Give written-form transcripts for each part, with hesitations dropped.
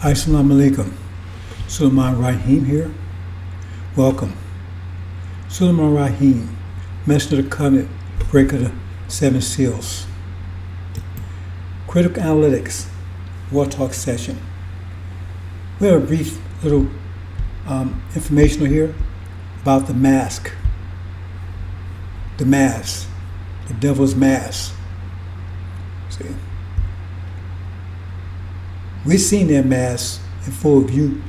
Assalamu alaikum. Sulaiman Rahim here. Welcome. Sulaiman Rahim, Messenger of the Covenant, Breaker of the Seven Seals. Critical Analytics, War Talk session. We have a brief little informational here about the mask. The mask. The devil's mask. See? We've seen their masks in full view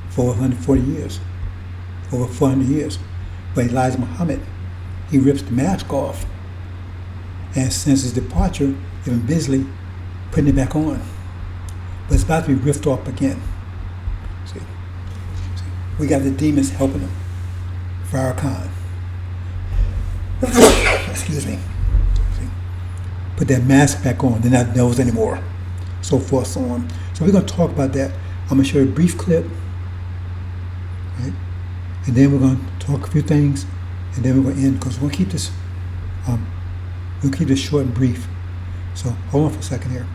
for 140 years, over 400 years. But Elijah Muhammad, he rips the mask off, and since his departure, they've been busily putting it back on. But it's about to be ripped off again. See? We got the demons helping them. Farrakhan. Excuse me. See? Put that mask back on. They're not devils anymore. So forth, so on. So we're going to talk about that. I'm going to show you a brief clip, right? And then we're going to talk a few things, and then we're going to end, because we'll keep this short and brief. So hold on for a second here.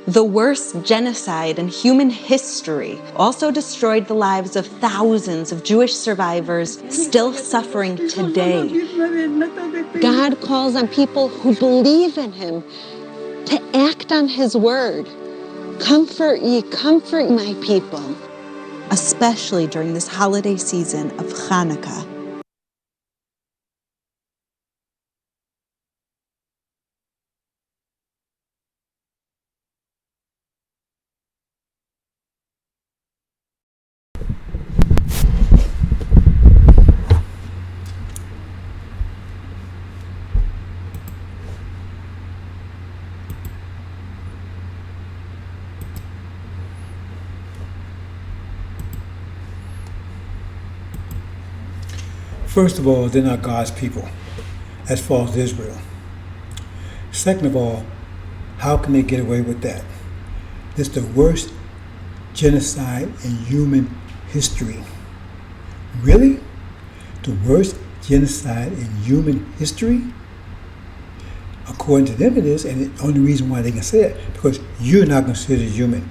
The worst genocide in human history also destroyed the lives of thousands of Jewish survivors still suffering today. God calls on people who believe in Him to act on His word. Comfort ye, comfort my people. Especially during this holiday season of Hanukkah. First of all, they're not God's people, as far as Israel. Second of all, how can they get away with that? This is the worst genocide in human history. Really? The worst genocide in human history? According to them it is, and the only reason why they can say it, because you're not considered human.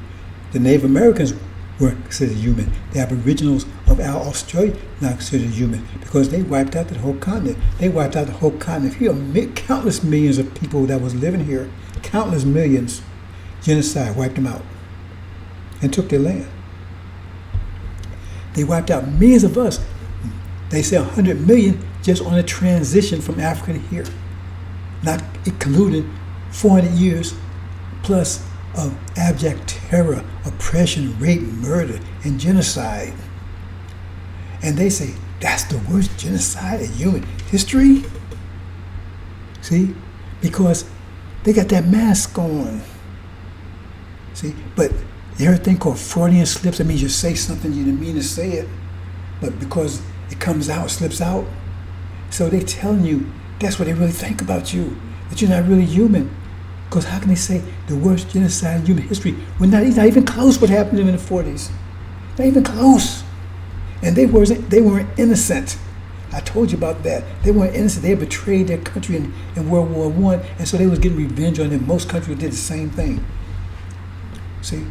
The Native Americans weren't considered human. The Aboriginals of Australia not considered human, because they wiped out the whole continent. They wiped out the whole continent. Here are countless millions of people that was living here, countless millions. Genocide wiped them out and took their land. They wiped out millions of us. They say 100 million just on a transition from Africa to here, not including 400 years plus of abject terror, oppression, rape, murder, and genocide. And they say, that's the worst genocide in human history? See? Because they got that mask on. See? But there's a thing called Freudian slips. That means you say something you didn't mean to say it, but because it comes out, slips out. So they telling you that's what they really think about you, that you're not really human. Because how can they say the worst genocide in human history when not even close what happened to them in the 40s? Not even close. And they weren't innocent. I told you about that. They weren't innocent. They had betrayed their country in World War I, and so they was getting revenge on them. Most countries did the same thing. See?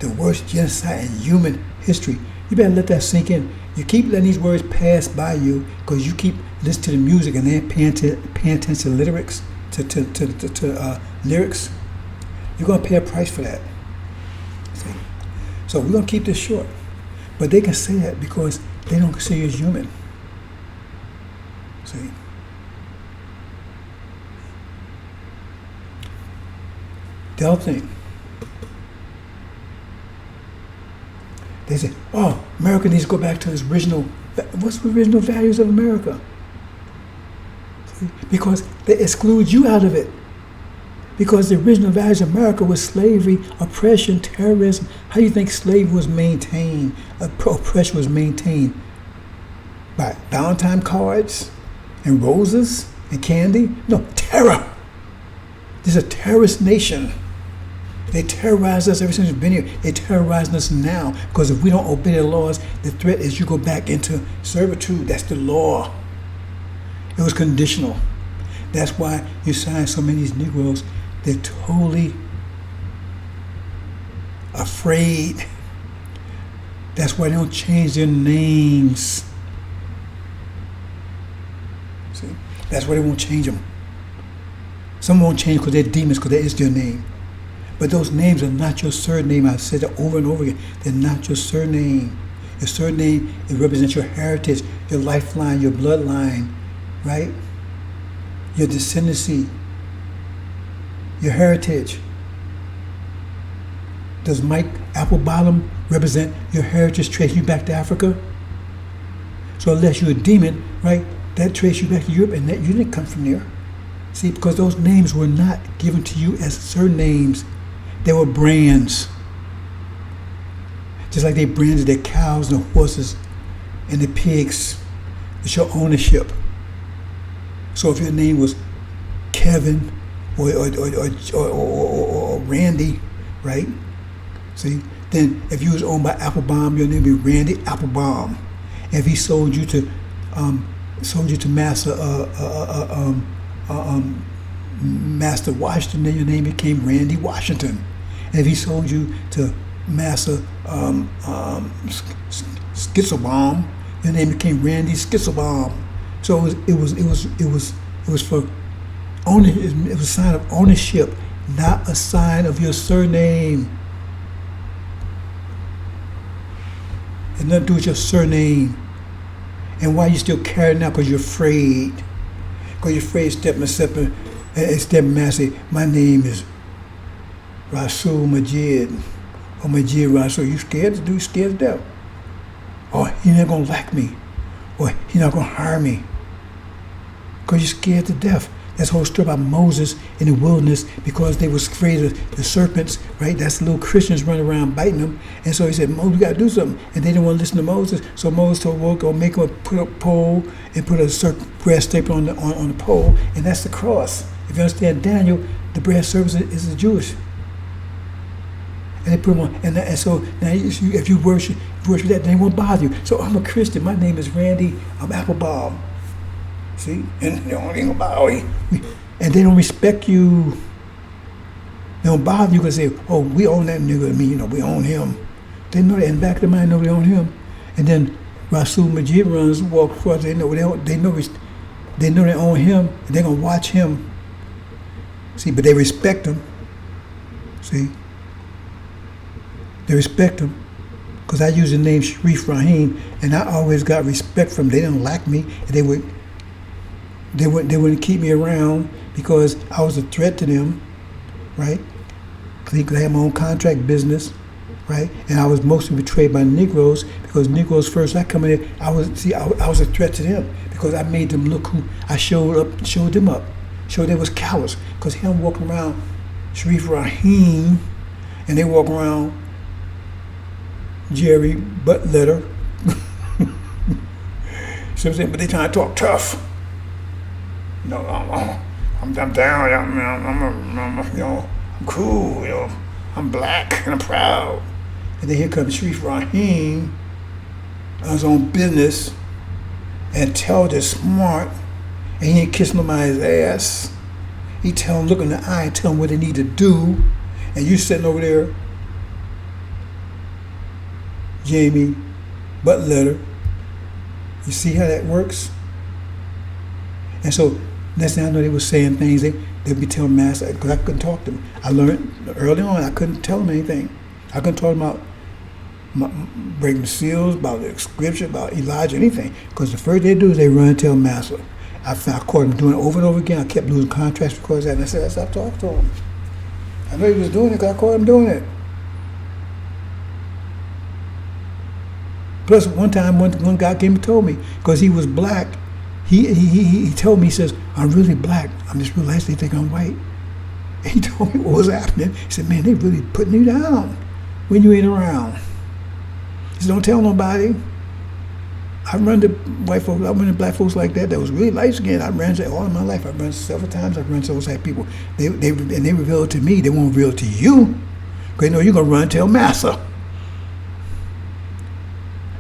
The worst genocide in human history. You better let that sink in. You keep letting these words pass by you because you keep listening to the music and then paying attention to lyrics. Lyrics, you're going to pay a price for that. See? So we're going to keep this short. But they can say that because they don't consider you as human. See? The other thing, they say, oh, America needs to go back to its original, what's the original values of America? See? Because they exclude you out of it. Because the original values of America was slavery, oppression, terrorism. How do you think slavery was maintained? Oppression was maintained by Valentine cards and roses and candy? No, terror. This is a terrorist nation. They terrorized us ever since we've been here. They terrorizing us now because if we don't obey the laws, the threat is you go back into servitude. That's the law. It was conditional. That's why you sign so many of these Negroes. They're totally afraid. That's why they don't change their names. See? That's why they won't change them. Some won't change because they're demons, because that is their name. But those names are not your surname. I've said that over and over again. They're not your surname. Your surname, it represents your heritage, your lifeline, your bloodline, right? Your descendancy, your heritage. Does Mike Applebottom represent your heritage, trace you back to Africa? So unless you're a demon, right, that trace you back to Europe, and that you didn't come from there. See, because those names were not given to you as surnames. They were brands. Just like they branded their cows and the horses and the pigs. It's your ownership. So if your name was Kevin or Randy, right? See, then if you was owned by Applebaum, your name would be Randy Applebaum. If he sold you to Master Washington, then your name became Randy Washington. And if he sold you to Master Schizobaum, your name became Randy Schizobaum. So it was for ownership. It was a sign of ownership, not a sign of your surname. It had nothing to do with your surname. And why you still carry it now? Because you're afraid. Because you're afraid step and say, my name is Rasul Majid, or Majid Rasul. You scared to do? Scared to death. Or he's not gonna like me, or he's not gonna hire me. Because you're scared to death. That's the whole story about Moses in the wilderness, because they was afraid of the serpents, right? That's the little Christians running around biting them. And so he said, Moses, we gotta do something. And they didn't want to listen to Moses. So Moses told them, go make them put a pole and put a brass staple on the pole, and that's the cross. If you understand Daniel, the brass service is the Jewish. And they put them on, and so now if you worship that, they won't bother you. So I'm a Christian. My name is Randy. I'm Applebaum. See, and they don't even bother you. And they don't respect you. They don't bother you because they say, "Oh, we own that nigga." I mean, we own him. They know that in the back of their mind, know they own him. And then Rasul Majid walk across. They know they own him. And they're gonna watch him. See, but they respect him. See. They respect him because I use the name Sharif Rahim, and I always got respect from them. They didn't like me. They wouldn't keep me around because I was a threat to them, right? Because I had my own contract business, right? And I was mostly betrayed by Negroes because Negroes first I come in there, I was a threat to them because I made them look who I showed them up, showed they was cowards. Because him walking around Sharif Rahim, and they walk around Jerry Buttletter. So I'm saying, but they trying to talk tough. No, I'm down. I'm cool. I'm black and I'm proud. And then here comes Sharif Rahim on his own business, and tell they're smart, and he ain't kissing nobody's ass. He tell them, look in the eye, and tell them what they need to do, and you sitting over there. Jamie Buttletter. You see how that works? And so next thing I know, they were saying things. They'd be telling Master, because I couldn't talk to them. I learned early on I couldn't tell them anything. I couldn't talk about breaking seals, about the scripture, about Elijah, anything. Because the first they do is they run and tell Master. I caught him doing it over and over again. I kept losing contracts because of that. And I said, I stopped talking to him. I know he was doing it because I caught him doing it. Plus, one time, one guy came and told me, because he was black, he told me, he says, I'm really black. I'm just realizing they think I'm white. And he told me what was happening. He said, man, they really putting you down when you ain't around. He said, don't tell nobody. I run to white folks, I run to black folks like that was really light skinned. I ran to all of my life. I run several times. I run to those type of people. They reveal it to me. They won't reveal it to you. Because they know you're going to run and tell massa.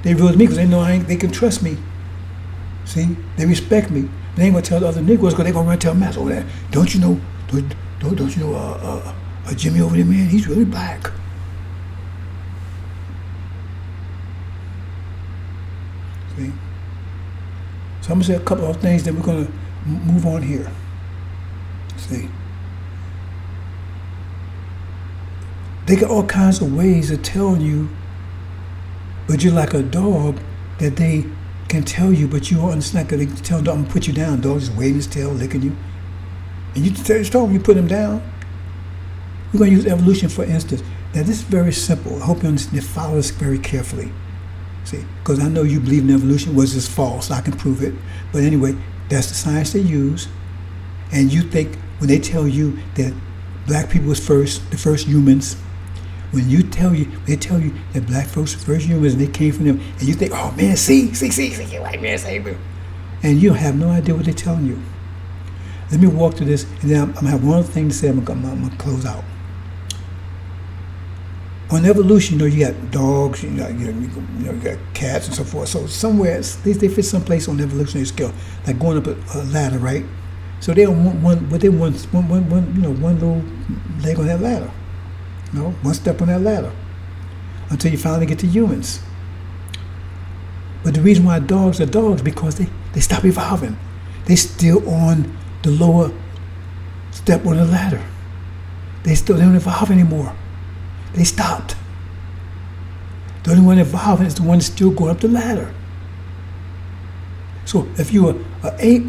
They reveal it to me because they know they can trust me. See? They respect me. They ain't going to tell the other Negroes because they're going to run and tell massa over there. Don't you know, Jimmy over there, man, he's really black. See? So I'm going to say a couple of things, then we're going to move on here. See? They got all kinds of ways of telling you, but you're like a dog that they can tell you, but you don't understand because they tell the dog, I'm going to put you down. Dog just waving his tail, licking you. And you tell your dog, you put him down. We're going to use evolution for instance. Now this is very simple. I hope you understand. Follow this very carefully. See, because I know you believe in evolution, which is false. I can prove it. But anyway, that's the science they use. And you think when they tell you that black people was the first humans, when they tell you that black folks were first humans and they came from them, and you think, oh man, see, white man saved them. And you have no idea what they're telling you. Let me walk through this, and then I'm going to have one other thing to say. I'm going to close out. On evolution, you got dogs, you got cats and so forth. So somewhere, they fit someplace on the evolutionary scale, like going up a ladder, right? So they don't want one little leg on that ladder. One step on that ladder until you finally get to humans. But the reason why dogs are dogs because they stop evolving. They still on the lower step on the ladder. They don't evolve anymore. They stopped. The only one evolving is the one that's still going up the ladder. So if you're an ape,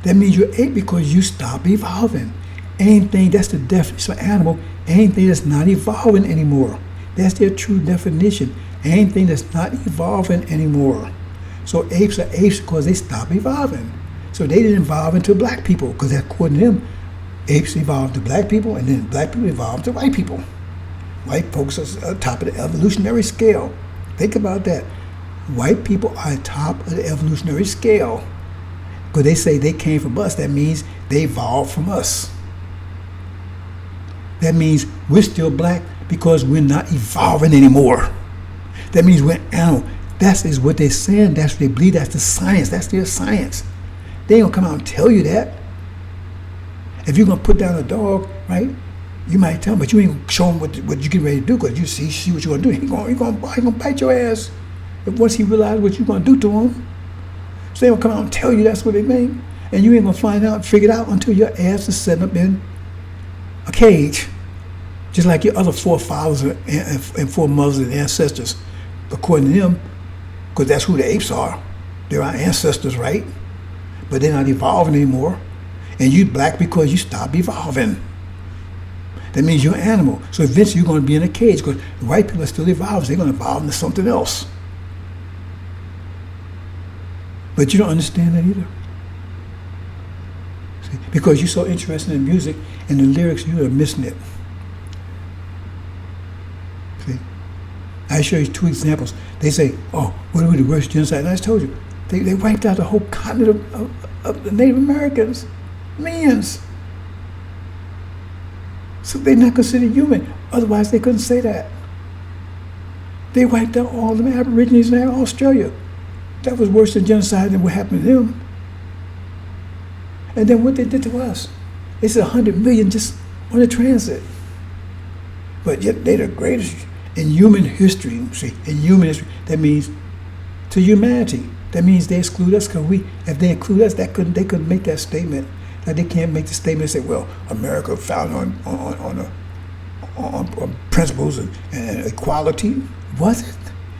that means you're ape because you stop evolving. Anything, that's the definition of animal, anything that's not evolving anymore. That's their true definition. Anything that's not evolving anymore. So apes are apes because they stop evolving. So they didn't evolve into black people because according to them, apes evolved to black people and then black people evolved to white people. White folks are top of the evolutionary scale. Think about that. White people are top of the evolutionary scale. Because they say they came from us, that means they evolved from us. That means we're still black because we're not evolving anymore. That means we're animal. That is what they're saying. That's what they believe. That's the science. That's their science. They ain't gonna come out and tell you that. If you're gonna put down a dog, right? You might tell him, but you ain't gonna show him what you get ready to do because you see what you're gonna do. He gonna bite your ass if once he realizes what you're gonna do to him. So they don't come out and tell you that's what they mean, and you ain't gonna find out, figure it out until your ass is set up in a cage, just like your other forefathers and foremothers and ancestors, according to them, because that's who the apes are. They're our ancestors, right? But they're not evolving anymore, and you black because you stopped evolving. That means you're an animal. So eventually you're going to be in a cage because white people are still evolving. They're going to evolve into something else. But you don't understand that either. See? Because you're so interested in music and the lyrics, you are missing it. See? I show you two examples. They say, oh, what are the worst genocide? And I just told you, they wiped out the whole continent of the Native Americans. Millions. So they're not considered human. Otherwise, they couldn't say that. They wiped out all the Aborigines in Australia. That was worse than genocide than what happened to them. And then what they did to us. They said 100 million just on the transit. But yet they're the greatest in human history. See, in human history, that means to humanity. That means they exclude us because if they include us, they couldn't make that statement. Like they can't make the statement and say, well, America founded on principles and equality. Was it?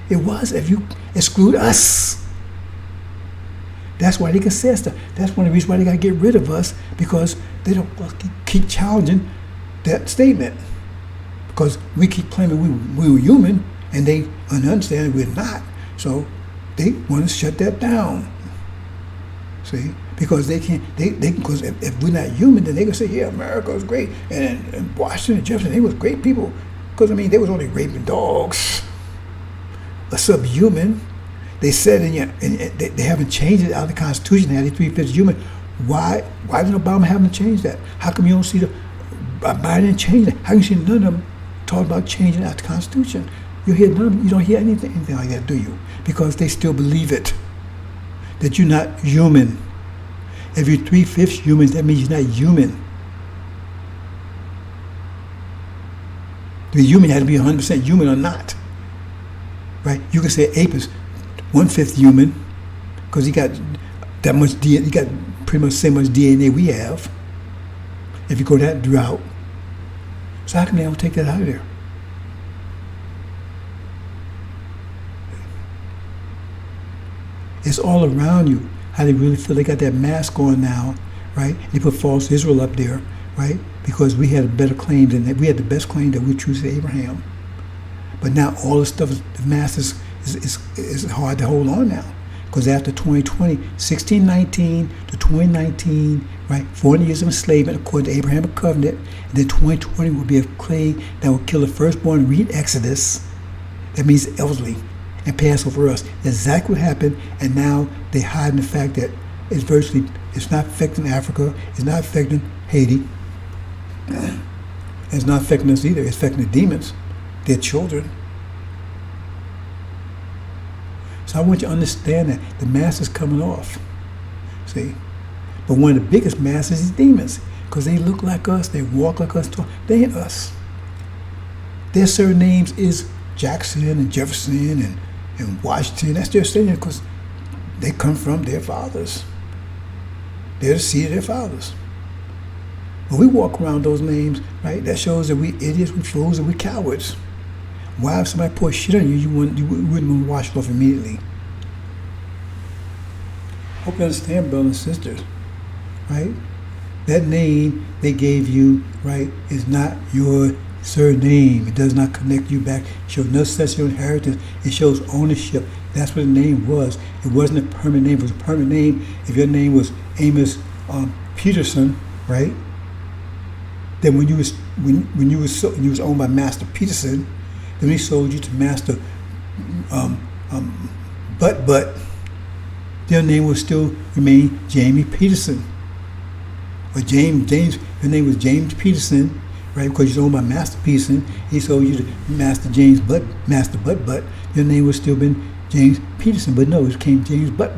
It was if you exclude us. That's why they can say stuff. That's one of the reasons why they got to get rid of us, because they don't keep challenging that statement. Because we keep claiming we were human, and they understand we're not. So they want to shut that down. See? because they can't. Because if we're not human, then they can say, yeah, America was great, and Washington and Jefferson, they was great people. Because I mean, they was only raping dogs, a subhuman. They said they haven't changed it out of the Constitution. They had 3/5 human. Why didn't Obama have them change that? How come you don't see Biden change that? How can you see none of them talk about changing out the Constitution? You hear none of them, you don't hear anything like that, do you? Because they still believe it, that you're not human. If you're 3/5 human, that means you're not human. To be human, you have to be 100% human or not, right? You can say an ape is 1/5 human because he got that much DNA. He got pretty much the same much DNA we have. If you go that route, so how come they don't take that out of there? It's all around you. How they really feel. They got that mask on now, right? They put false Israel up there, right? Because we had a better claim than that. We had the best claim that we choose Abraham. But now all this stuff, the mask is hard to hold on now. Because after 2020, 1619 to 2019, right, 40 years of enslavement according to Abrahamic covenant, and then 2020 will be a plague that will kill the firstborn. Read Exodus. That means elderly, and pass over us. That's exactly what happened, and now they hide the fact that it's not affecting Africa, it's not affecting Haiti, it's not affecting us either. It's affecting the demons, their children. So I want you to understand that the mask is coming off. See? But one of the biggest masks is demons, because they look like us, they walk like us, they ain't us. Their surnames is Jackson and Jefferson and Washington. That's their surname because they come from their fathers. They're the seed of their fathers. When we walk around those names, right, that shows that we idiots, we fools, and we cowards. Why if somebody pour shit on you, you wouldn't want to wash it off immediately? Hope you understand, brothers and sisters, right? That name they gave you, right, is not your surname. It does not connect you back. It shows no such your inheritance. It shows ownership. That's what the name was. It wasn't a permanent name. It was a permanent name. If your name was Amos Peterson, right? Then when you was owned by Master Peterson, then he sold you to Master Butt. Their name will still remain Jamie Peterson. Or James. Your name was James Peterson, right? Because you're owned by Master Peterson. He sold you to Master James Master Butt. Your name would still been James Peterson, but no, it became James Butt.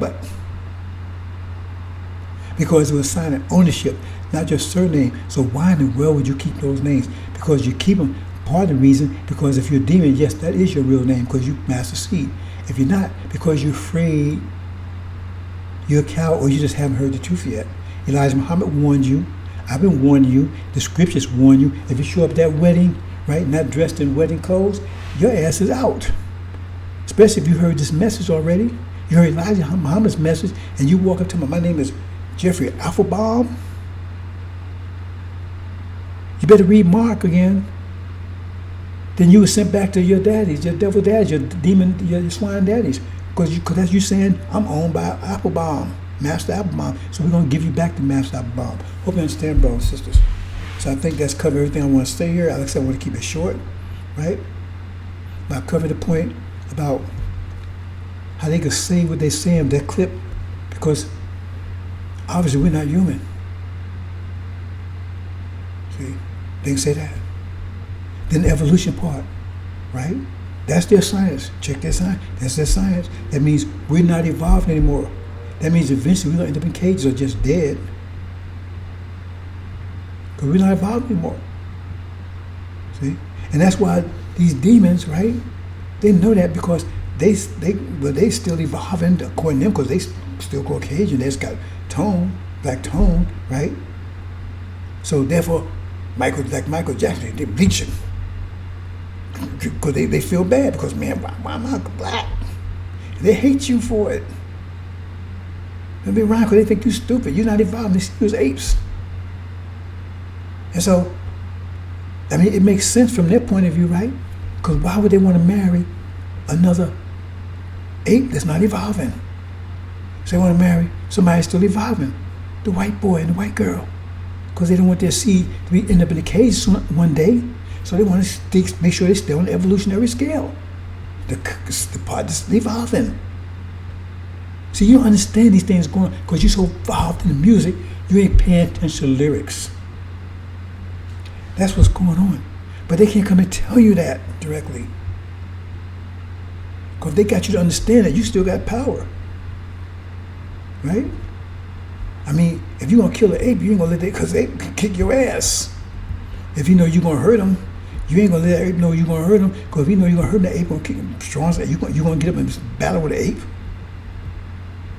Because it was a sign of ownership, not just surname. So why in the world would you keep those names? Because you keep them. Part of the reason, because if you're a demon, yes, that is your real name, because you master seed. If you're not, because you're afraid, you're a coward, or you just haven't heard the truth yet. Elijah Muhammad warned you. I've been warning you. The scriptures warn you. If you show up at that wedding, right, not dressed in wedding clothes, your ass is out. Especially if you heard this message already. You heard Elijah Muhammad's message, and you walk up to my name is Jeffrey Applebaum. You better read Mark again. Then you were sent back to your daddies, your devil daddies, your demon, your swine daddies. Because that's you saying, I'm owned by Applebaum, Master Applebaum. So we're going to give you back to Master Applebaum. Hope you understand, brothers and sisters. So I think that's covered everything I want to say here. Like I said, I want to keep it short, right? But I covered the point about how they could say what they say in that clip, because obviously we're not human. See, they can say that. Then the evolution part, right? That's their science. Check their science. That's their science. That means we're not evolving anymore. That means eventually we're going to end up in cages or just dead. Because we're not evolving anymore. See? And that's why these demons, right? They know that because they still evolving according to them, because they still Caucasian. They just got tone, black tone, right? So therefore, Michael Jackson, they're bleaching. Because they feel bad because, man, why am I black? They hate you for it. They'll be around because they think you're stupid. You're not evolving. They see you as apes. And so, I mean, it makes sense from their point of view, right? Because why would they want to marry another ape that's not evolving? So they want to marry somebody still evolving. the white boy and the white girl, because they don't want their seed to be end up in the cage one day. So they want to make sure they stay on the evolutionary scale. The part that's evolving. See, you don't understand these things going on because you're so involved in the music, you ain't paying attention to the lyrics. That's what's going on. But they can't come and tell you that directly. Because they got you to understand that you still got power. Right? I mean, if you're going to kill an ape, you ain't going to let that, because the ape can kick your ass. If you know you're going to hurt him, you ain't going to let the ape know you're going to hurt him, because if you know you're going to hurt him, the ape going to kick him strong. You're going to get up and battle with the ape.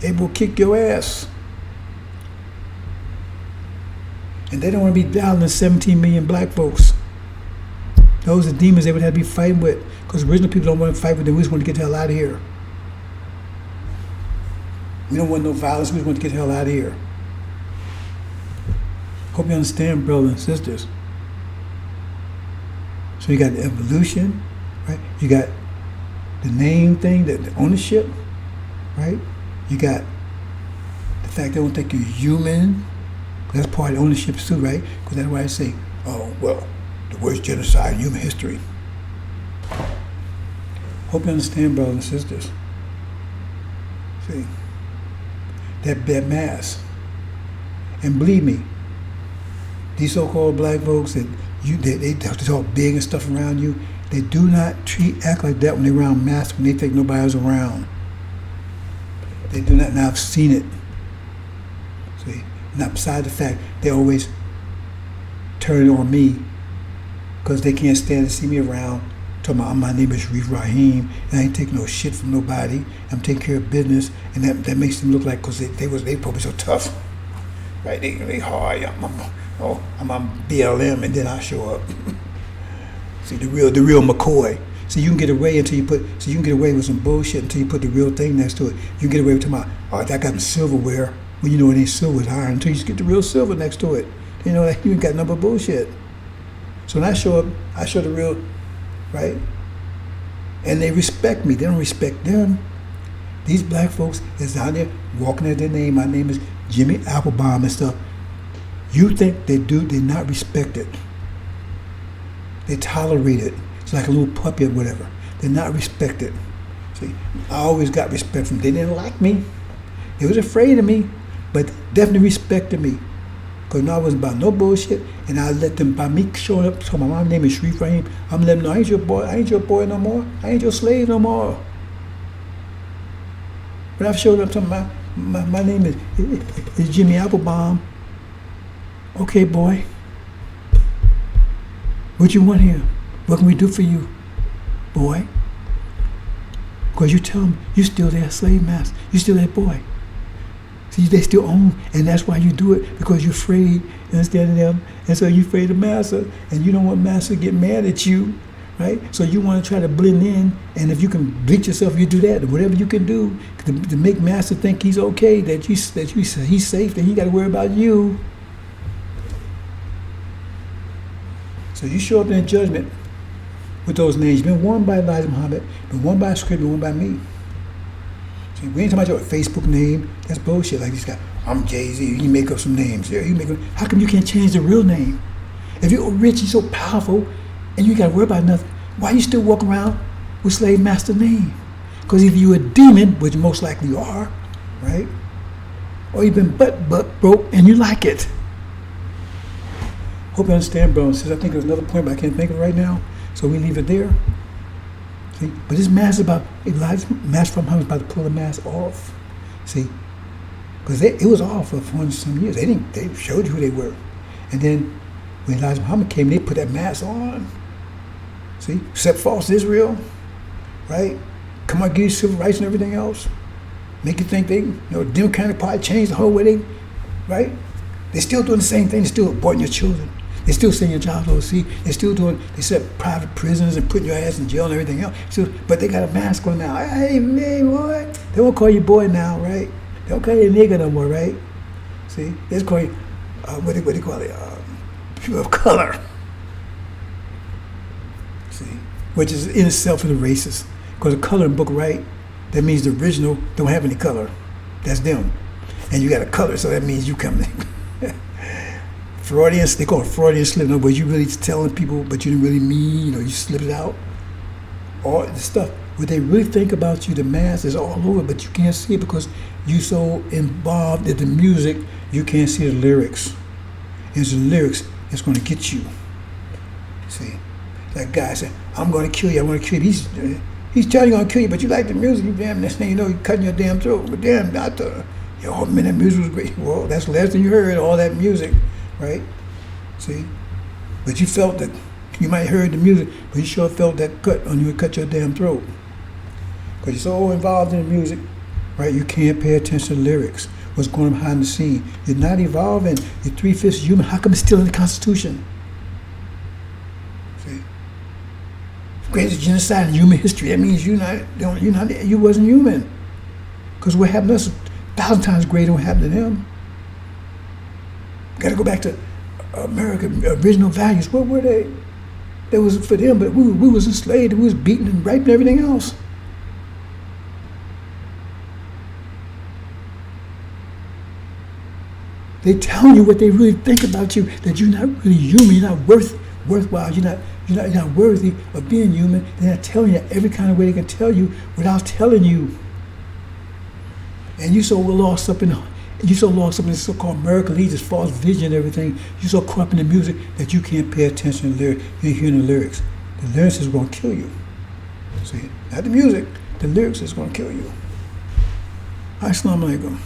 The ape will kick your ass. And they don't want to be battling 17 million black folks. Those are demons they would have to be fighting with, because original people don't want to fight with them. We just want to get the hell out of here. We don't want no violence. We just want to get the hell out of here. Hope you understand, brothers and sisters. So you got the evolution, right? You got the name thing, the ownership, right? You got the fact they don't think you're human. That's part of the ownership too, right? Because that's why I say, oh, well, the worst genocide in human history. Hope you understand, brothers and sisters. See, that mass. And believe me, these so-called black folks that they talk big and stuff around you, they do not act like that when they're around masks, when they think nobody's around. They do not, now I've seen it. See, not beside the fact they always turn it on me because they can't stand to see me around. Talking about my name is Sharif Rahim and I ain't taking no shit from nobody. I'm taking care of business, and that makes them look like, because they probably so tough, right? They hard. I'm on BLM, and then I show up. See, the real McCoy. See, you can get away with some bullshit until you put the real thing next to it. You can get away with talking about, oh, I got some silverware. Well, you know it ain't silver, it's iron, until you get the real silver next to it. You know, you ain't got number bullshit. So when I show up, I show the real, right? And they respect me. They don't respect them. These black folks is out there walking at their name. My name is Jimmy Applebaum and stuff. You think they do, they not respect it. They tolerate it. It's like a little puppy or whatever. They're not respected. See, I always got respect from them. They didn't like me. They was afraid of me, but definitely respected me. Because I wasn't about no bullshit, and I let them, by me showing up, talking about my name is Sharif Rahim, I'm letting them know, I ain't your boy no more. I ain't your slave no more. But I've showed up talking about my name is Jimmy Applebaum. Okay, boy. What you want here? What can we do for you, boy? Because you tell them you still their slave master. You still that boy. See, they still own, and that's why you do it, because you're afraid, you understand them, and so you're afraid of master, and you don't want master to get mad at you, right? So you want to try to blend in, and if you can bleach yourself, you do that. Whatever you can do to make master think he's okay, that he's safe, then he got to worry about you. So you show up in judgment with those names. You've been warned by Elijah Muhammad, been warned by a script, been warned by me. See, we ain't talking about your Facebook name. That's bullshit. Like this guy, I'm Jay-Z. You make up some names. Yeah, you make up. How come you can't change the real name? If you're rich, you're so powerful, and you got to worry about nothing, why you still walk around with slave master name? Because either you're a demon, which most likely you are, right? Or you've been butt broke and you like it. Hope you understand, bro. Since I think there's another point, but I can't think of it right now, so we leave it there. See, but this mask is about, Elijah's mask from him is about to pull the mask off. See, because it was off for 400 some years. They showed you who they were, and then when Elijah Muhammad came, they put that mask on. See, set false Israel, right? Come on, give you civil rights and everything else. Make you think the Democratic Party changed the whole way they, right? They're still doing the same thing. They're still aborting your children. They're still sending your child overseas. They set private prisons and putting your ass in jail and everything else. But they got a mask on now. Hey, man, boy. They won't call you boy now, right? They don't call you a nigga no more, right? See? They just call you, what do they call it? People of color. See? Which is in itself a racist. Because the color in book, right? That means the original don't have any color. That's them. and you got a color, so that means you come. Freudian, they call it Freudian slip. No, but you really telling people, but you didn't really mean, you slip it out. All the stuff, what they really think about you, the mass is all over, but you can't see it because you so involved in the music, you can't see the lyrics. It's the lyrics that's going to get you. See, that guy said, "I'm going to kill you. I'm going to kill you." He's telling you going to kill you, but you like the music. You damn, next thing you know, you're cutting your damn throat. But damn, doctor, oh man, that music was great. Well, that's the last thing you heard, all that music, right? See, but you felt that. You might have heard the music, but you sure felt that cut on you would cut your damn throat. Because you're so involved in the music, right? You can't pay attention to the lyrics. What's going on behind the scene? You're not evolving. You're 3/5 human. How come it's still in the Constitution? See, greatest genocide in human history. That means you wasn't human. Because what happened to us 1,000 times greater than what happened to them. Got to go back to American original values. What were they? That was for them, but we was enslaved. We was beaten and raped and everything else. They tell you what they really think about you, that you're not really human, you're not worthwhile, you're not worthy of being human. They're not telling you every kind of way they can tell you without telling you. And you so lost up in this so-called American Legion, this false vision and everything. You're so caught up in the music that you can't pay attention to the lyrics. You ain't hearing the lyrics. The lyrics is going to kill you. See, not the music, the lyrics is going to kill you. Assalamu alaikum.